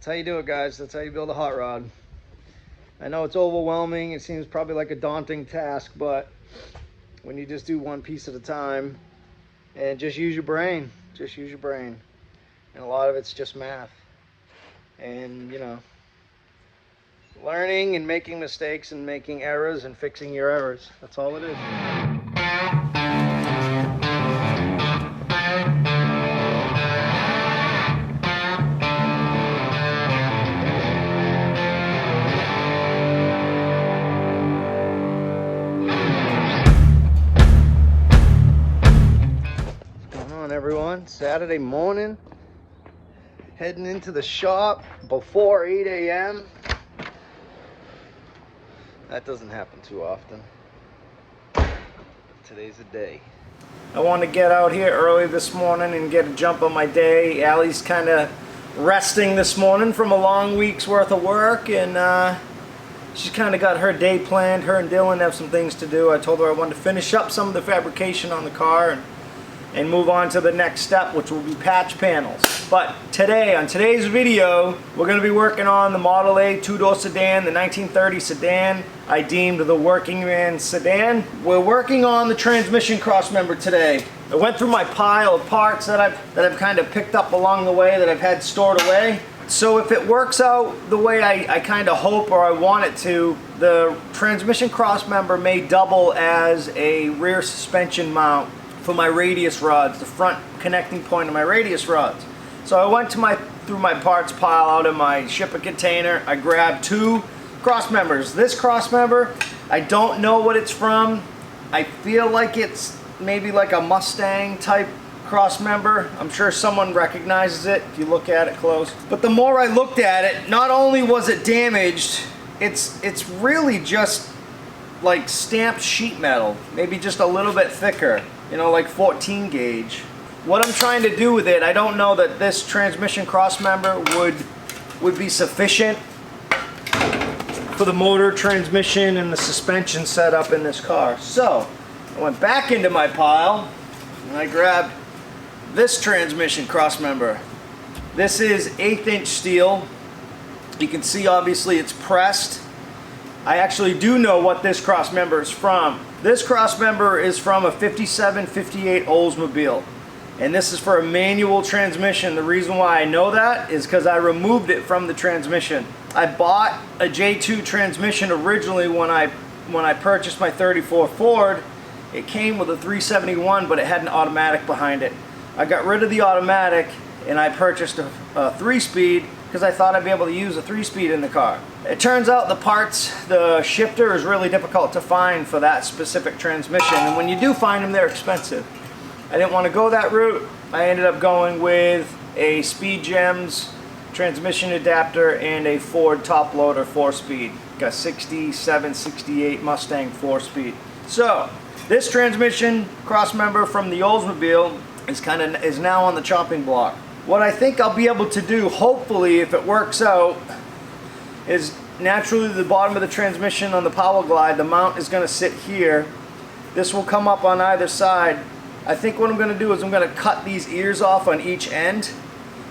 That's how you do it, guys. That's how you build a hot rod. I know it's overwhelming. It seems probably like a daunting task, but when you just do one piece at a time and just use your brain, and a lot of it's just math and, you know, learning and making mistakes and making errors and fixing your errors. That's all it is. Everyone, Saturday morning, heading into the shop before 8 a.m. That doesn't happen too often. Today's the day. I want to get out here early this morning and get a jump on my day. Allie's kind of resting this morning from a long week's worth of work, and she's kind of got her day planned. Her and Dylan have some things to do. I told her I wanted to finish up some of the fabrication on the car and move on to the next step, which will be patch panels. But today, on today's video, we're going to be working on the Model A two-door sedan, the 1930 sedan. I deemed the working man sedan. We're working on the transmission crossmember today. I went through my pile of parts that I've kind of picked up along the way that I've had stored away. So if it works out the way I kind of hope or I want it to, the transmission crossmember may double as a rear suspension mount for my radius rods, the front connecting point of my radius rods. So I went through my parts pile out of my shipper container. I grabbed two crossmembers. This crossmember, I don't know what it's from. I feel like it's maybe like a Mustang type crossmember. I'm sure someone recognizes it if you look at it close. But the more I looked at it, not only was it damaged, it's really just like stamped sheet metal, maybe just a little bit thicker. You know, like 14 gauge. What I'm trying to do with it, I don't know that this transmission crossmember would be sufficient for the motor, transmission, and the suspension setup in this car. So I went back into my pile and I grabbed this transmission crossmember. This is 1/8 inch steel. You can see obviously it's pressed. I actually do know what this crossmember is from. This crossmember is from a 57-58 Oldsmobile, and this is for a manual transmission. The reason why I know that is because I removed it from the transmission. I bought a J2 transmission originally when I purchased my 34 Ford. It came with a 371, but it had an automatic behind it. I got rid of the automatic and I purchased a 3-speed because I thought I'd be able to use a 3-speed in the car. It turns out the parts, the shifter is really difficult to find for that specific transmission, and when you do find them, they're expensive. I didn't want to go that route. I ended up going with a Speed Gems transmission adapter and a Ford top loader 4-speed. Got 67, 68 Mustang 4-speed. So this transmission crossmember from the Oldsmobile is now on the chopping block. What I think I'll be able to do, hopefully, if it works out, is naturally the bottom of the transmission on the Power Glide, the mount is going to sit here. This will come up on either side. I think what I'm going to do is I'm going to cut these ears off on each end,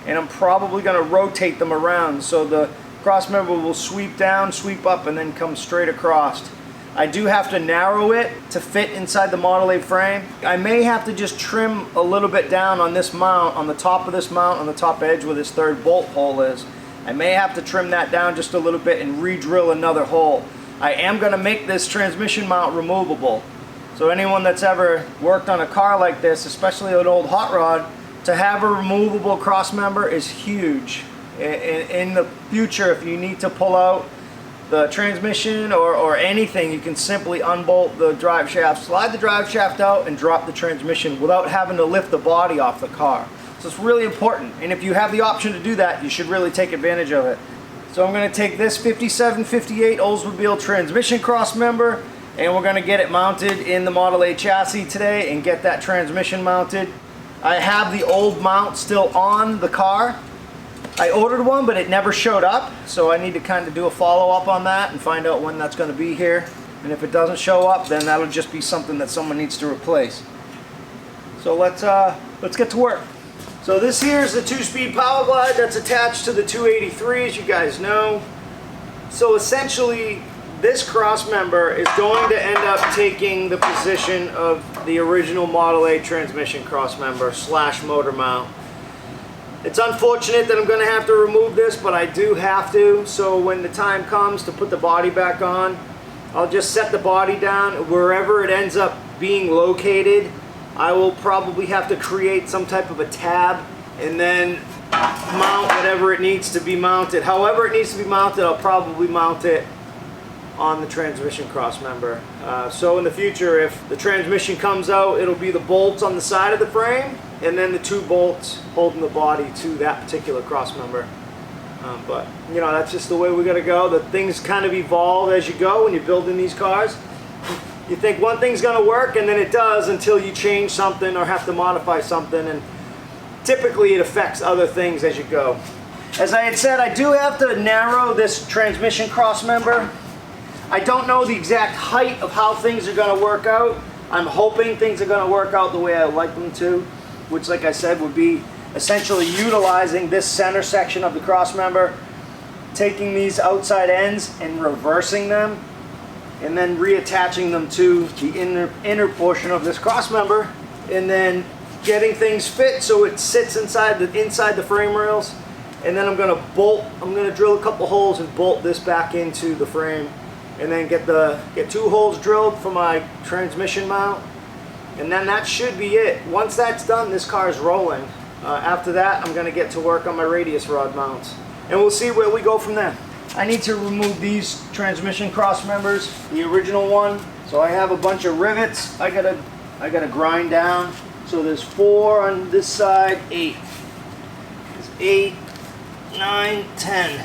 and I'm probably going to rotate them around so the crossmember will sweep down, sweep up, and then come straight across. I do have to narrow it to fit inside the Model A frame. I may have to just trim a little bit down on this mount, on the top of this mount, on the top edge where this third bolt hole is. I may have to trim that down just a little bit and re-drill another hole. I am going to make this transmission mount removable. So anyone that's ever worked on a car like this, especially an old hot rod, to have a removable crossmember is huge. In the future, if you need to pull out the transmission or anything, you can simply unbolt the drive shaft, slide the drive shaft out, and drop the transmission without having to lift the body off the car. So it's really important, and if you have the option to do that, you should really take advantage of it. So I'm going to take this 57-58 Oldsmobile transmission crossmember, and we're going to get it mounted in the Model A chassis today and get that transmission mounted. I have the old mount still on the car. I ordered one, but it never showed up, so I need to kind of do a follow-up on that and find out when that's going to be here. And if it doesn't show up, then that'll just be something that someone needs to replace. So let's get to work. So this here is the 2-speed power glide that's attached to the 283, as you guys know. So essentially, this crossmember is going to end up taking the position of the original Model A transmission crossmember / motor mount. It's unfortunate that I'm going to have to remove this, but I do have to. So when the time comes to put the body back on, I'll just set the body down. Wherever it ends up being located, I will probably have to create some type of a tab and then mount whatever it needs to be mounted. However it needs to be mounted, I'll probably mount it on the transmission crossmember. So in the future, if the transmission comes out, it'll be the bolts on the side of the frame and then the 2 bolts holding the body to that particular crossmember. But you know, that's just the way we're gonna go. The things kind of evolve as you go when you're building these cars. You think one thing's gonna work and then it does until you change something or have to modify something, and typically it affects other things as you go. As I had said, I do have to narrow this transmission crossmember. I don't know the exact height of how things are gonna work out. I'm hoping things are gonna work out the way I like them to, which, like I said, would be essentially utilizing this center section of the crossmember, taking these outside ends and reversing them, and then reattaching them to the inner portion of this crossmember, and then getting things fit so it sits inside the frame rails. And then I'm gonna drill a couple holes and bolt this back into the frame, and then get 2 holes drilled for my transmission mount. And then that should be it. Once that's done, this car is rolling. After that, I'm gonna get to work on my radius rod mounts, and we'll see where we go from there. I need to remove these transmission cross members, the original one. So I have a bunch of rivets I gotta grind down. So there's 4 on this side, 8. There's 8, 9, 10.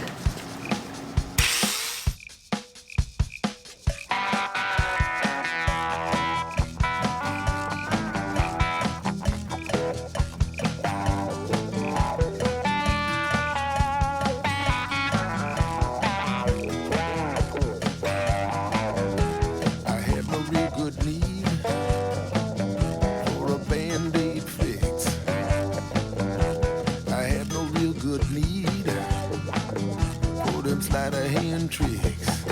Tricks. So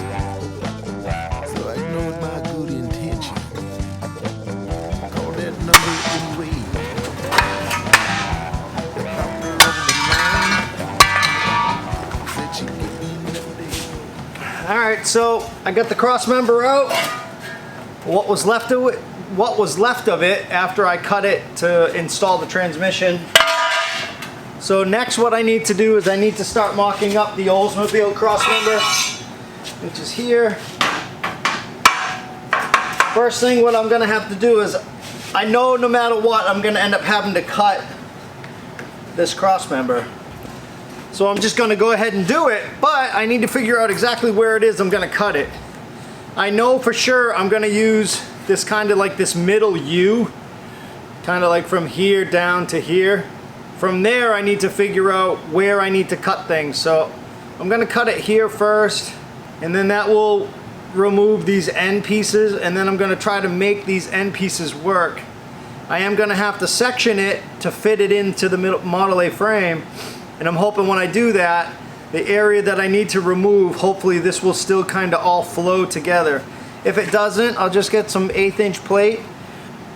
I ignored my good intention. Called that number anyway. Said she'd give me another day. Alright, so I got the cross member out. What was left of it after I cut it to install the transmission. So next what I need to do is I need to start mocking up the Oldsmobile crossmember, which is here. First thing what I'm gonna have to do is, I know no matter what I'm gonna end up having to cut this crossmember. So I'm just gonna go ahead and do it, but I need to figure out exactly where it is I'm gonna cut it. I know for sure I'm gonna use this kind of like this middle U, kind of like from here down to here. From there I need to figure out where I need to cut things. So I'm gonna cut it here first, and then that will remove these end pieces, and then I'm gonna try to make these end pieces work. I am gonna have to section it to fit it into the Model A frame, and I'm hoping when I do that, the area that I need to remove, hopefully this will still kind of all flow together. If it doesn't, I'll just get some 1/8 inch plate,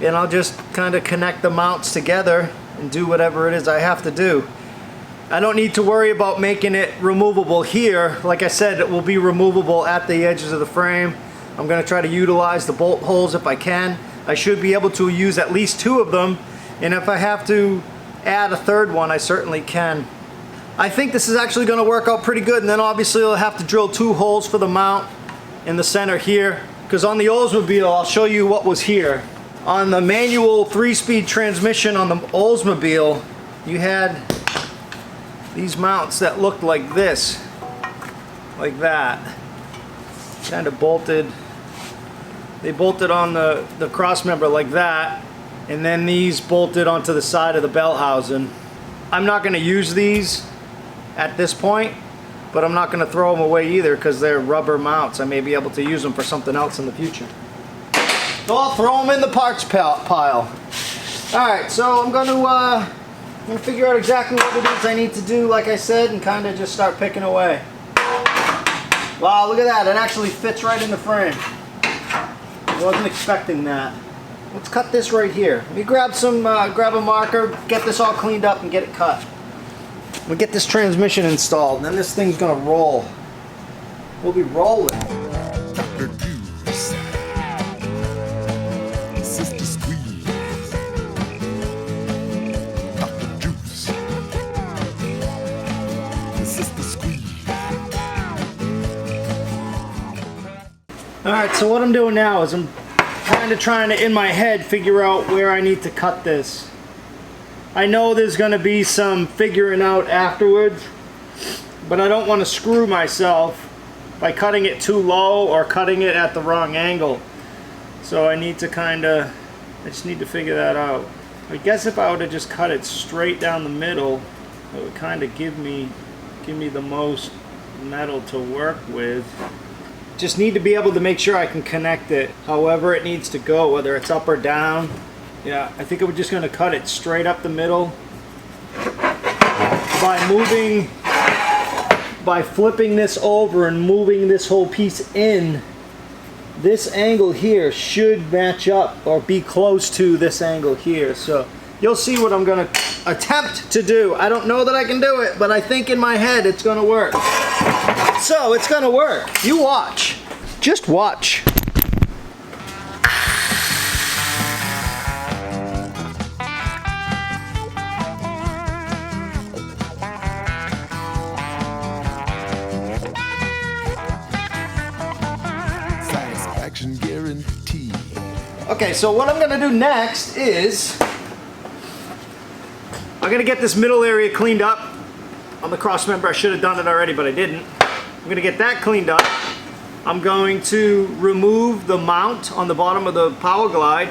and I'll just kind of connect the mounts together and do whatever it is I have to do. I don't need to worry about making it removable here. Like I said, it will be removable at the edges of the frame. I'm gonna try to utilize the bolt holes if I can. I should be able to use at least 2 of them, and if I have to add a 3rd one, I certainly can. I think this is actually gonna work out pretty good, and then obviously I'll have to drill 2 holes for the mount in the center here, because on the Oldsmobile, I'll show you what was here. On the manual 3-speed transmission on the Oldsmobile, you had these mounts that looked like this, like that. Kind of bolted. They bolted on the crossmember like that, and then these bolted onto the side of the belt housing. I'm not going to use these at this point, but I'm not going to throw them away either because they're rubber mounts. I may be able to use them for something else in the future. So I'll throw them in the parts pile. Alright, so I'm going to and figure out exactly what it is I need to do, like I said, and kind of just start picking away. Wow, look at that. It actually fits right in the frame. I wasn't expecting that. Let's cut this right here. Let me grab a marker, get this all cleaned up, and get it cut. We'll get this transmission installed, and then this thing's gonna roll. We'll be rolling. Dr. Juice. Sister Squeeze. Dr. Juice. Sister Squeeze. Alright, so what I'm doing now is I'm trying to, in my head, figure out where I need to cut this. I know there's going to be some figuring out afterwards, but I don't want to screw myself by cutting it too low or cutting it at the wrong angle. So I need to I just need to figure that out. I guess if I would have just cut it straight down the middle, it would kind of give me the most metal to work with. Just need to be able to make sure I can connect it however it needs to go, whether it's up or down. Yeah, I think I'm just going to cut it straight up the middle. By flipping this over and moving this whole piece in, this angle here should match up or be close to this angle here. So you'll see what I'm going to attempt to do. I don't know that I can do it, but I think in my head it's going to work. So it's going to work. You watch. Just watch. Satisfaction guarantee. Okay, so what I'm gonna do next is I'm gonna get this middle area cleaned up on the Crossmember. I should have done it already, but I didn't. I'm gonna get that cleaned up. I'm going to remove the mount on the bottom of the Power Glide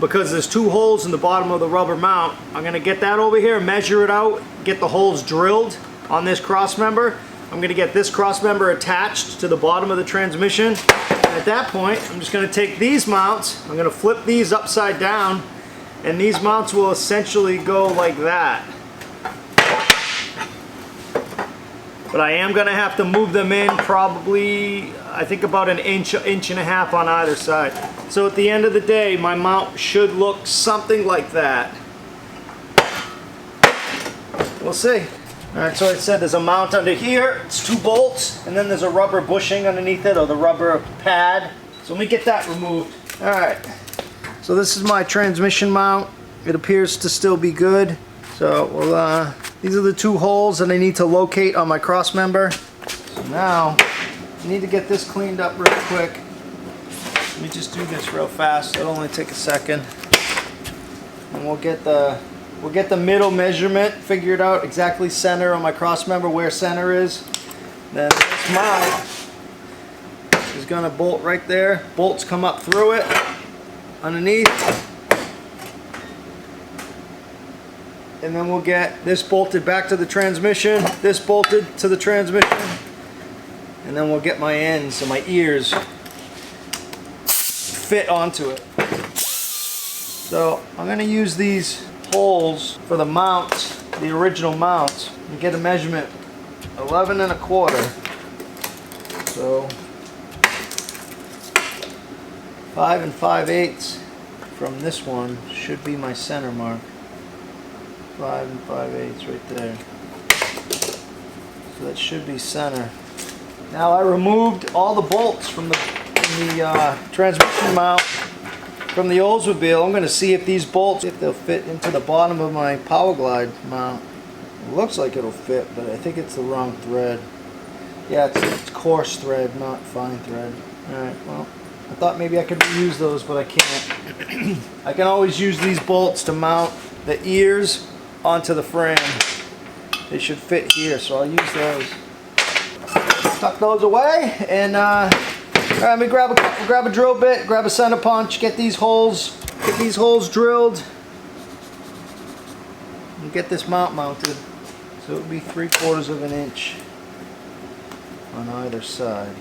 because there's two holes in the bottom of the rubber mount. I'm gonna get that over here, measure it out, get the holes drilled on this Crossmember. I'm gonna get this Crossmember attached to the bottom of the transmission. And at that point, I'm just gonna take these mounts, I'm gonna flip these upside down, and these mounts will essentially go like that. But I am gonna have to move them in probably, I think about an inch and a half on either side. So at the end of the day, my mount should look something like that. We'll see. Alright, so I said there's a mount under here, it's 2 bolts, and then there's a rubber bushing underneath it, or the rubber pad. So let me get that removed. Alright, so this is my transmission mount. It appears to still be good. So these are the 2 holes that I need to locate on my Crossmember. So now, I need to get this cleaned up real quick. Let me just do this real fast, it'll only take a second. And we'll get the middle measurement figured out, exactly center on my Crossmember, where center is. Then this mount is gonna bolt right there. Bolts come up through it, underneath. And then we'll get this bolted back to the transmission, this bolted to the transmission, and then we'll get my ends, so my ears fit onto it. So I'm gonna use these holes for the mounts, the original mounts, and get a measurement 11 1/4. So 5 5/8 from this one should be my center mark. 5 5/8 right there. So that should be center. Now I removed all the bolts from the transmission mount from the Oldsmobile. I'm going to see if these bolts, if they'll fit into the bottom of my Power Glide mount. It looks like it'll fit, but I think it's the wrong thread. Yeah, it's coarse thread, not fine thread. Alright, well, I thought maybe I could reuse those, but I can't. I can always use these bolts to mount the ears onto the frame. They should fit here, so I'll use those. Tuck those away, and let me grab a drill bit, grab a center punch, get these holes drilled, and get this mount mounted. So it would be 3/4 of an inch on either side.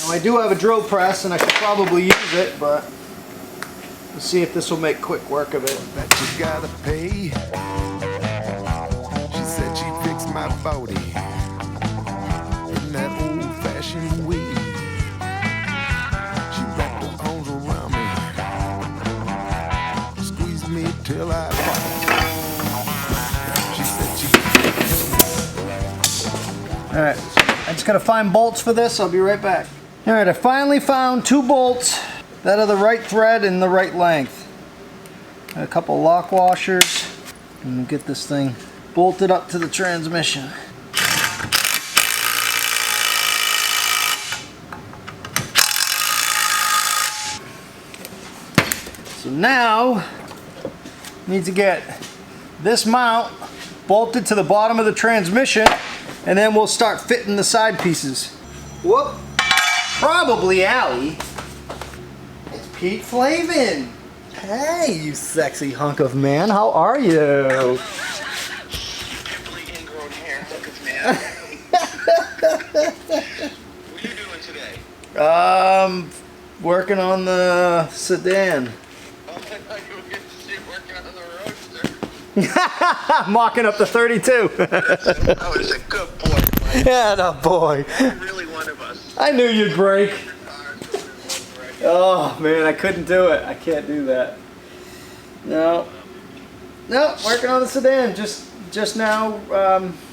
Now I do have a drill press and I could probably use it, but let's see if this will make quick work of it. That you gotta pay. She said she'd fix my body in that old-fashioned way. She wrapped her arms around me, squeezed me till I popped. She said she. All right, I just gotta find bolts for this. I'll be right back. All right, I finally found 2 bolts that are the right thread and the right length. Got a couple lock washers, and we'll get this thing bolted up to the transmission. So now, need to get this mount bolted to the bottom of the transmission, and then we'll start fitting the side pieces. Whoop! Probably Allie. It's Pete Flavin. Hey, you sexy hunk of man. How are you? Really ingrown hair, look at man. What are you doing today? Working on the sedan. Oh, I thought you were getting to see working on the roadster. Mocking up the 32. Oh, it's a good boy, Mike. Yeah, no boy. You're really one of us. I knew you'd break. Oh man, I couldn't do it. I can't do that. No, working on the sedan. Just now,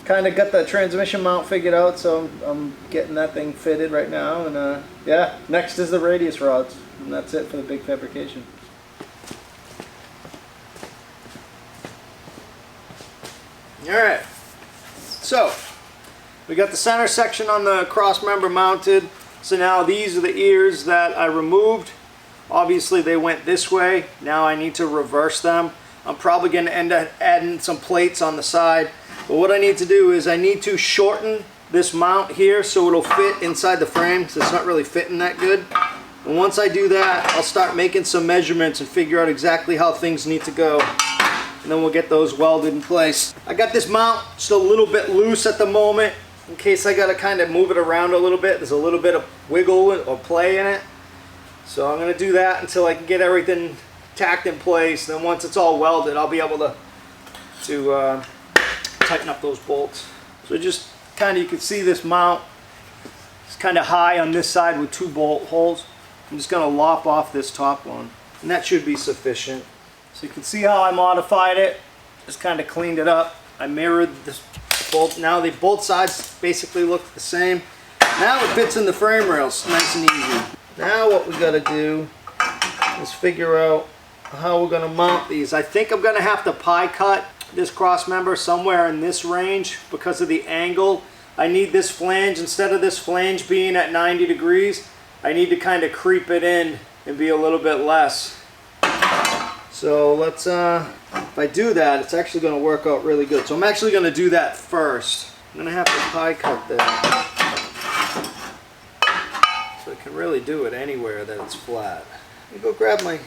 kind of got the transmission mount figured out, so I'm getting that thing fitted right now. And yeah, next is the radius rods, and that's it for the big fabrication. All right, so we got the center section on the Crossmember mounted. So now these are the ears that I removed. Obviously they went this way. Now I need to reverse them. I'm probably going to end up adding some plates on the side. But what I need to do is I need to shorten this mount here so it'll fit inside the frame. So it's not really fitting that good. And once I do that, I'll start making some measurements and figure out exactly how things need to go. And then we'll get those welded in place. I got this mount just a little bit loose at the moment, in case I gotta kind of move it around a little bit. There's a little bit of wiggle or play in it. So I'm gonna do that until I can get everything tacked in place. Then once it's all welded, I'll be able to tighten up those bolts. So just kind of, you can see this mount. It's kind of high on this side with 2 bolt holes. I'm just gonna lop off this top one, and that should be sufficient. So you can see how I modified it. Just kind of cleaned it up. I mirrored this bolt. Now both sides basically look the same. Now it fits in the frame rails nice and easy. Now what we gotta do is figure out how we're gonna mount these. I think I'm gonna have to pie cut this crossmember somewhere in this range because of the angle. I need this flange, instead of this flange being at 90 degrees, I need to kind of creep it in and be a little bit less. So let's, if I do that, it's actually going to work out really good. So I'm actually going to do that first. I'm going to have to pie cut that. So I can really do it anywhere that it's flat. Let me go grab my...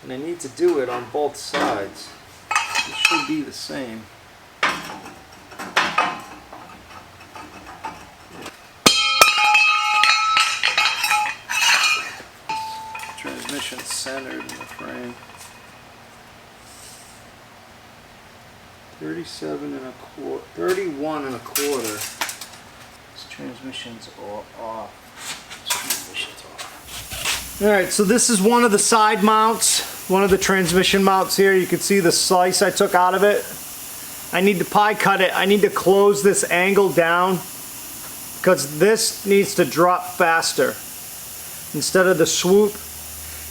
And I need to do it on both sides. It should be the same. Transmission centered in the frame. 31 and a quarter. This transmission's all off. Transmission's off. Alright, so this is one of the side mounts. One of the transmission mounts here. You can see the slice I took out of it. I need to pie cut it. I need to close this angle down because this needs to drop faster. Instead of the swoop,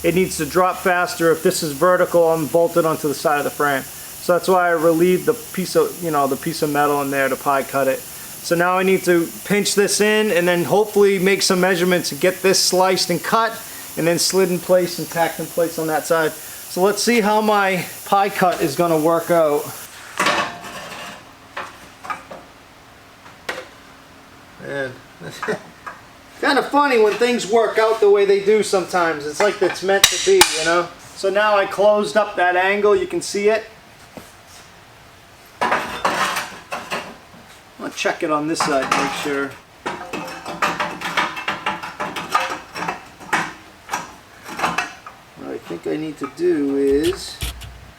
it needs to drop faster. If this is vertical, I'm bolted onto the side of the frame. So that's why I relieved the piece of, the piece of metal in there to pie cut it. So now I need to pinch this in and then hopefully make some measurements and get this sliced and cut and then slid in place and tacked in place on that side. So let's see how my pie cut is going to work out. Man, kind of funny when things work out the way they do sometimes. It's like it's meant to be, So now I closed up that angle. You can see it. I'll check it on this side to make sure. What I think I need to do is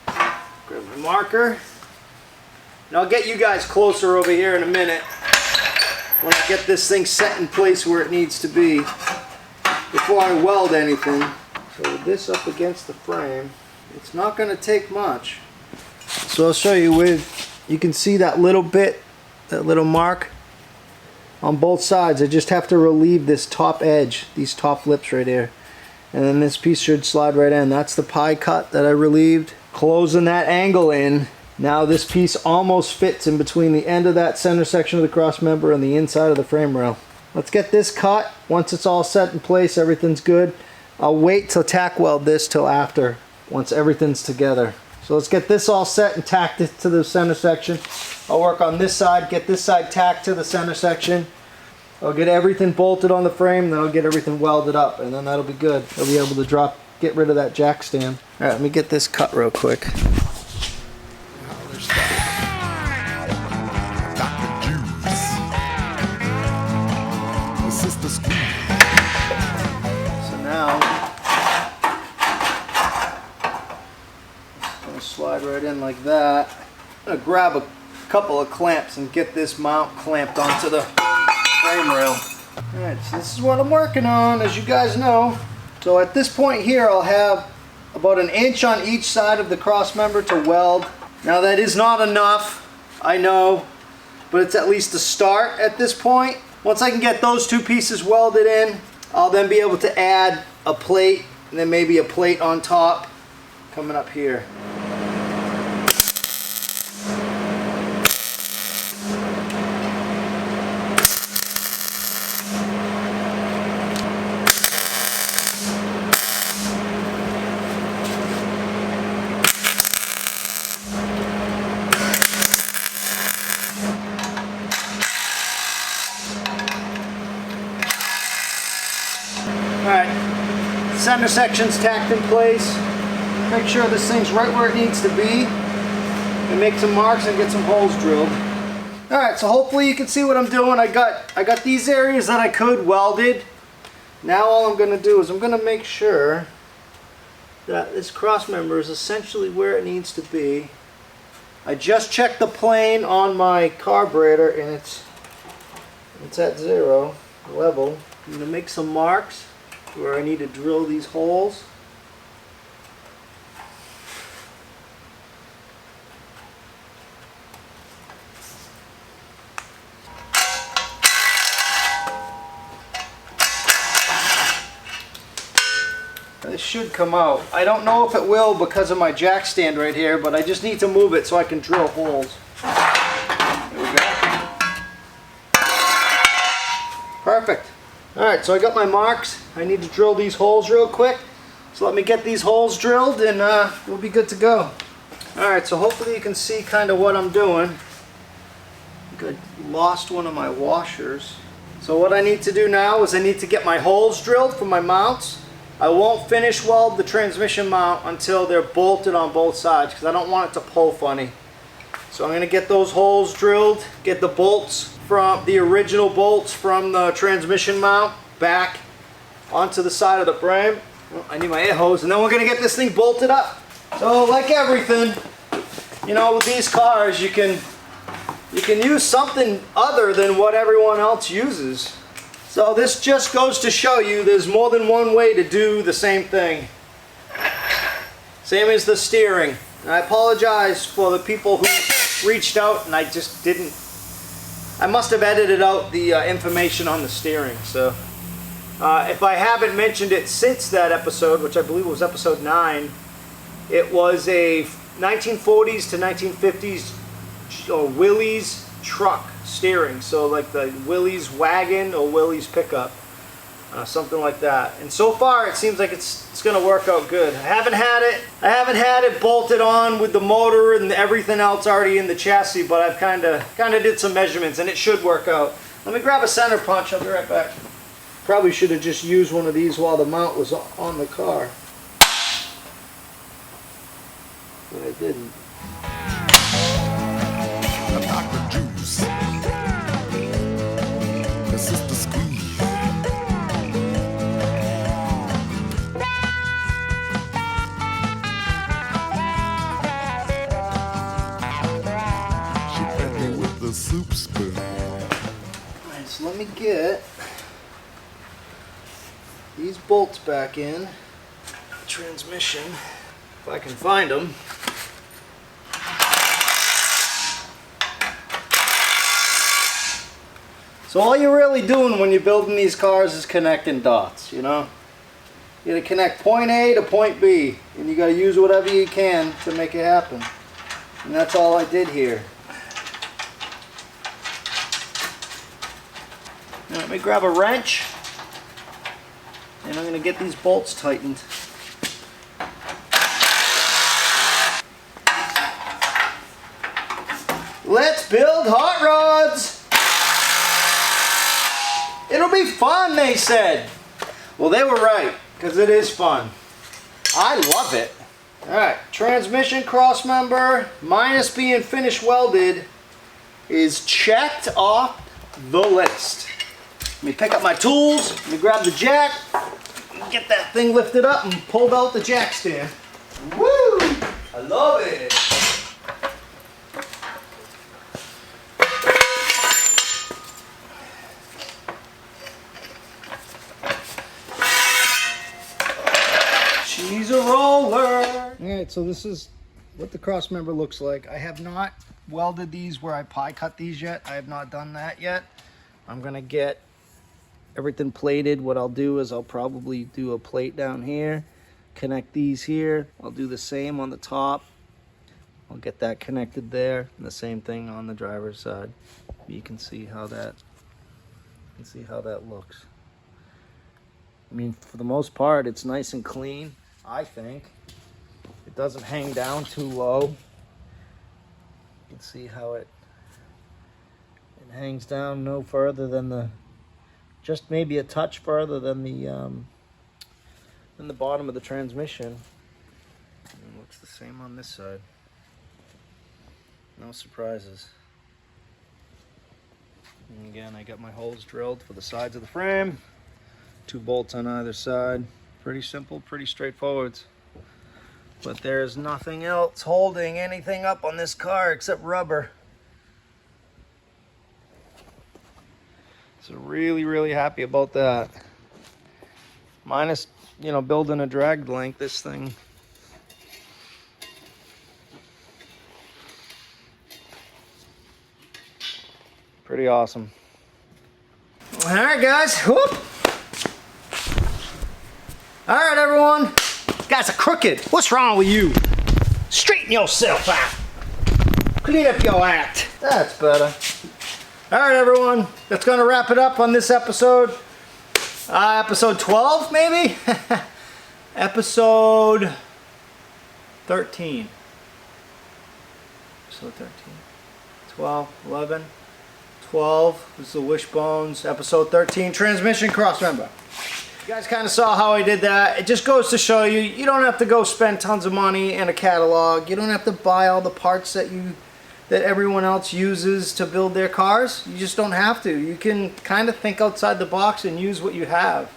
grab my marker. And I'll get you guys closer over here in a minute when I get this thing set in place where it needs to be before I weld anything. So with this up against the frame, it's not going to take much. So I'll show you you can see that little bit, that little mark on both sides. I just have to relieve this top edge, these top lips right here. And then this piece should slide right in. That's the pie cut that I relieved. Closing that angle in. Now this piece almost fits in between the end of that center section of the cross member and the inside of the frame rail. Let's get this cut. Once it's all set in place, everything's good. I'll wait to tack weld this till after, once everything's together. So let's get this all set and tacked it to the center section. I'll work on this side, get this side tacked to the center section. I'll get everything bolted on the frame, then I'll get everything welded up, and then that'll be good. I'll be able to get rid of that jack stand. All right, let me get this cut real quick. Slide right in like that. I'm going to grab a couple of clamps and get this mount clamped onto the frame rail. Alright, so this is what I'm working on, as you guys know. So at this point here, I'll have about 1 inch on each side of the cross member to weld. Now that is not enough, I know, but it's at least a start at this point. Once I can get those two pieces welded in, I'll then be able to add a plate and then maybe a plate on top coming up here. Alright, center section's tacked in place. Make sure this thing's right where it needs to be. And make some marks and get some holes drilled. Alright, so hopefully you can see what I'm doing. I got these areas that I could welded. Now all I'm going to do is I'm going to make sure that this cross member is essentially where it needs to be. I just checked the plane on my carburetor and it's at 0 level. I'm going to make some marks where I need to drill these holes. This should come out. I don't know if it will because of my jack stand right here, but I just need to move it so I can drill holes. There we go. Perfect. Alright, so I got my marks. I need to drill these holes real quick. So let me get these holes drilled and we'll be good to go. Alright, so hopefully you can see kind of what I'm doing. I think I lost one of my washers. So what I need to do now is I need to get my holes drilled for my mounts. I won't finish weld the transmission mount until they're bolted on both sides because I don't want it to pull funny. So I'm going to get those holes drilled, get the bolts from the original bolts from the transmission mount back onto the side of the frame. Oh, I need my air hose, and then we're going to get this thing bolted up. So like everything, you know, with these cars you can use something other than what everyone else uses. So this just goes to show you there's more than one way to do the same thing. Same as the steering. And I apologize for the people who reached out and I just didn't. I must have edited out the information on the steering. So if I haven't mentioned it since that episode, which I believe was episode 9, it was a 1940s to 1950s Willys truck steering. So like the Willys wagon or Willys pickup. Something like that. And so far it seems like it's going to work out good. I haven't had it bolted on with the motor and everything else already in the chassis, but I've kind of did some measurements and it should work out. Let me grab a center punch. I'll be right back. Probably should have just used one of these while the mount was on the car, but I didn't. Dr. Juice. these bolts back in. Transmission, if I can find them. So all you're really doing when you're building these cars is connecting dots, you know? You gotta connect point A to point B, and you gotta use whatever you can to make it happen. And that's all I did here. Now let me grab a wrench, and I'm gonna get these bolts tightened. Let's build hot rods! It'll be fun, they said. Well, they were right, because it is fun. I love it. Alright, transmission crossmember, minus being finish welded, is checked off the list. Let me pick up my tools, let me grab the jack, get that thing lifted up and pulled out the jack stand. Woo! I love it. She's a roller. Alright, so this is what the crossmember looks like. I have not welded these where I pie cut these yet. I have not done that yet. I'm gonna get everything plated. What I'll do is I'll probably do a plate down here, connect these here. I'll do the same on the top. I'll get that connected there, and the same thing on the driver's side. You can see how that looks. I mean, for the most part, it's nice and clean, I think. It doesn't hang down too low. You can see how it hangs down no further than the, just maybe a touch further than the bottom of the transmission. And it looks the same on this side. No surprises. And again, I got my holes drilled for the sides of the frame. 2 bolts on either side. Pretty simple, pretty straightforward. But there's nothing else holding anything up on this car except rubber. So really, really happy about that. Minus, you know, building a drag link, this thing. Pretty awesome. All right, guys. Whoop. All right, everyone. You guys are crooked. What's wrong with you? Straighten yourself out. Clean up your act. That's better. All right, everyone. That's going to wrap it up on this episode. Episode 12, maybe? Episode 13. Episode 13. 12, 11, 12. This is the Wishbones. Episode 13. Transmission crossmember. You guys kind of saw how I did that. It just goes to show you, you don't have to go spend tons of money in a catalog. You don't have to buy all the parts that everyone else uses to build their cars. You just don't have to. You can kind of think outside the box and use what you have.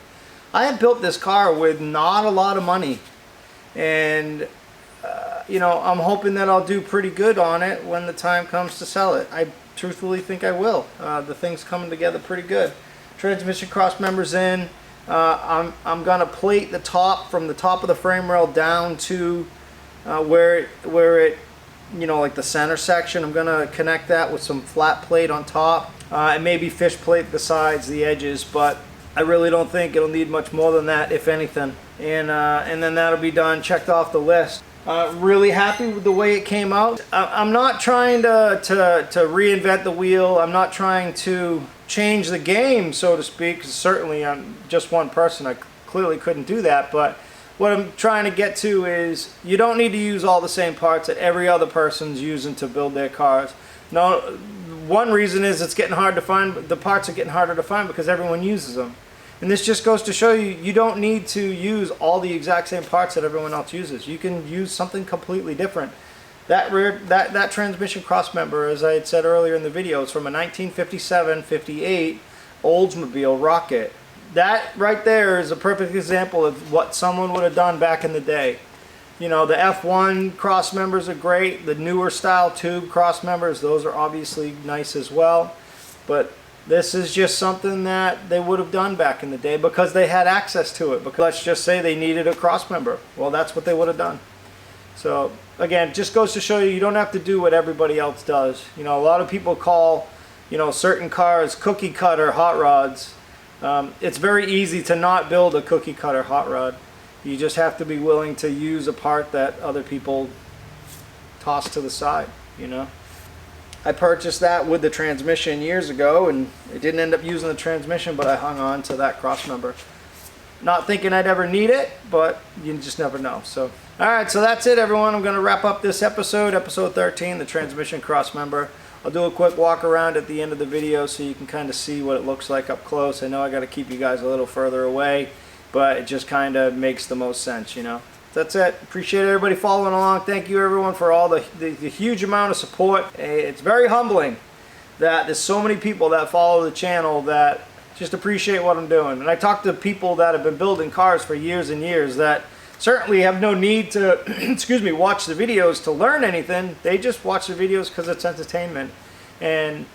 I have built this car with not a lot of money, and you know, I'm hoping that I'll do pretty good on it when the time comes to sell it. I truthfully think I will. The thing's coming together pretty good. Transmission cross members in. I'm gonna plate the top from the top of the frame rail down to where it, you know, like the center section. I'm gonna connect that with some flat plate on top, and maybe fish plate the sides, the edges, but I really don't think it'll need much more than that, if anything. And then that'll be done, checked off the list. Really happy with the way it came out. I'm not trying to reinvent the wheel. I'm not trying to change the game, so to speak, 'cause certainly I'm just one person. I clearly couldn't do that, but what I'm trying to get to is you don't need to use all the same parts that every other person's using to build their cars. No, one reason is it's getting hard to find, the parts are getting harder to find because everyone uses them. And this just goes to show you, you don't need to use all the exact same parts that everyone else uses. You can use something completely different. That transmission crossmember, as I had said earlier in the video, is from a 1957-58 Oldsmobile Rocket. That right there is a perfect example of what someone would have done back in the day. You know, the F1 crossmembers are great. The newer style tube crossmembers, those are obviously nice as well. But This is just something that they would have done back in the day because they had access to it. Because let's just say they needed a Crossmember. Well, that's what they would have done. So again, just goes to show you, you don't have to do what everybody else does. You know, a lot of people call, you know, certain cars cookie cutter hot rods. It's very easy to not build a cookie cutter hot rod. You just have to be willing to use a part that other people toss to the side, you know. I purchased that with the transmission years ago, and it didn't end up using the transmission, but I hung on to that Crossmember. Not thinking I'd ever need it, but you just never know. So, alright, so that's it, everyone. I'm going to wrap up this episode, episode 13, the transmission Crossmember. I'll do a quick walk around at the end of the video so you can kind of see what it looks like up close. I know I got to keep you guys a little further away, but it just kind of makes the most sense, you know. That's it. Appreciate everybody following along. Thank you everyone for all the huge amount of support. It's very humbling that there's so many people that follow the channel that just appreciate what I'm doing. And I talk to people that have been building cars for years and years that certainly have no need to excuse me, watch the videos to learn anything. They just watch the videos because it's entertainment. And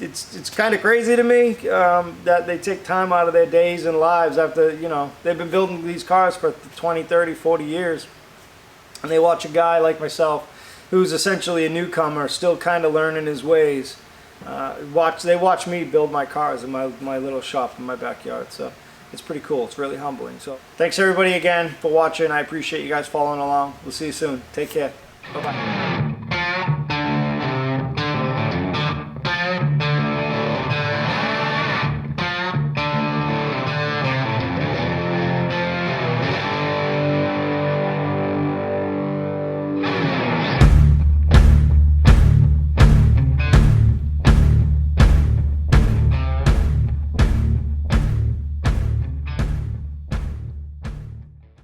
it's kind of crazy to me that they take time out of their days and lives after, you know, they've been building these cars for 20, 30, 40 years. And they watch a guy like myself who's essentially a newcomer, still kind of learning his ways. They watch me build my cars in my little shop in my backyard. So it's pretty cool. It's really humbling. So thanks everybody again for watching. I appreciate you guys following along. We'll see you soon. Take care. Bye-bye.